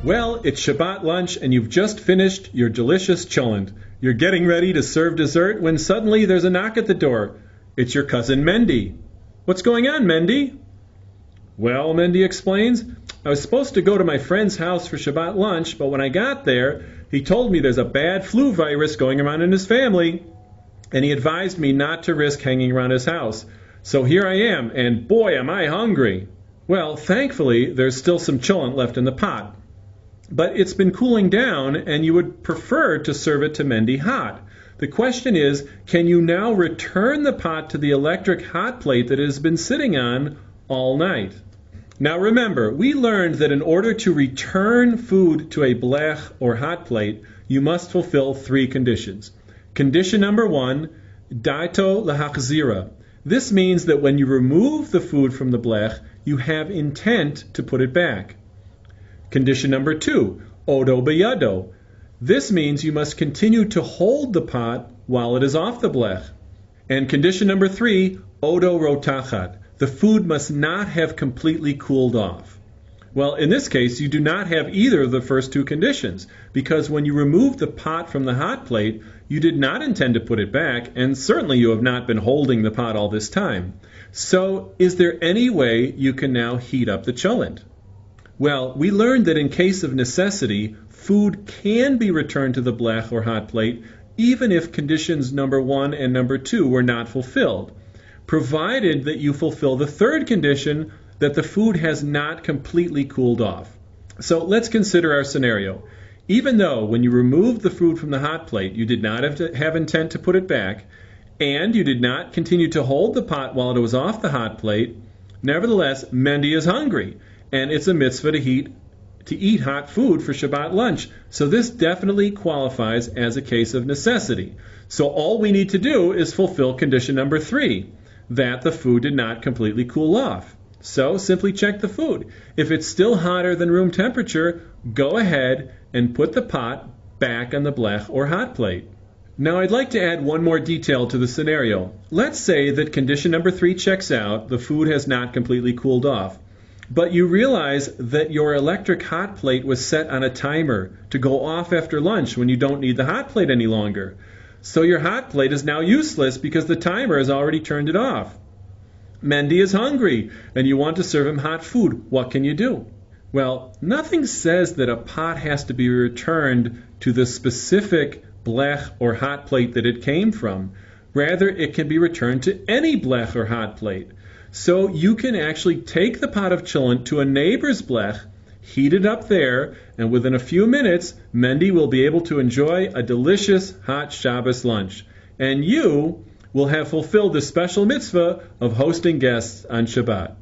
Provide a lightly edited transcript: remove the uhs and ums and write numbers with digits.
Well, it's Shabbat lunch and you've just finished your delicious cholent. You're getting ready to serve dessert when suddenly there's a knock at the door. It's your cousin Mendy. What's going on, Mendy? Well, Mendy explains, I was supposed to go to my friend's house for Shabbat lunch, but when I got there, he told me there's a bad flu virus going around in his family, and he advised me not to risk hanging around his house. So here I am, and boy, am I hungry. Well, thankfully, there's still some cholent left in the pot. But it's been cooling down, and you would prefer to serve it to Mendy hot. The question is, can you now return the pot to the electric hot plate that it has been sitting on all night? Now remember, we learned that in order to return food to a blech or hot plate, you must fulfill 3 conditions. Condition number 1, daito lahachzira. This means that when you remove the food from the blech, you have intent to put it back. Condition number 2, odo beyado. This means you must continue to hold the pot while it is off the blech. And condition number 3, odo rotachat. The food must not have completely cooled off. Well, in this case, you do not have either of the first 2 conditions, because when you remove the pot from the hot plate, you did not intend to put it back, and certainly you have not been holding the pot all this time. So, is there any way you can now heat up the cholent? Well, we learned that in case of necessity, food can be returned to the blech or hot plate, even if conditions number 1 and number 2 were not fulfilled, provided that you fulfill the 3rd condition, that the food has not completely cooled off. So let's consider our scenario. Even though when you removed the food from the hot plate, you did not have intent to put it back, and you did not continue to hold the pot while it was off the hot plate, nevertheless, Mendy is hungry, and it's a mitzvah to eat hot food for Shabbat lunch. So this definitely qualifies as a case of necessity. So all we need to do is fulfill condition number 3, that the food did not completely cool off. So simply check the food. If it's still hotter than room temperature, go ahead and put the pot back on the blech or hot plate. Now I'd like to add one more detail to the scenario. Let's say that condition number 3 checks out, the food has not completely cooled off. But you realize that your electric hot plate was set on a timer to go off after lunch when you don't need the hot plate any longer. So your hot plate is now useless because the timer has already turned it off. Mendy is hungry and you want to serve him hot food. What can you do? Well, nothing says that a pot has to be returned to the specific blech or hot plate that it came from. Rather, it can be returned to any blech or hot plate. So you can actually take the pot of cholent to a neighbor's blech, heat it up there, and within a few minutes, Mendy will be able to enjoy a delicious hot Shabbos lunch. And you will have fulfilled the special mitzvah of hosting guests on Shabbat.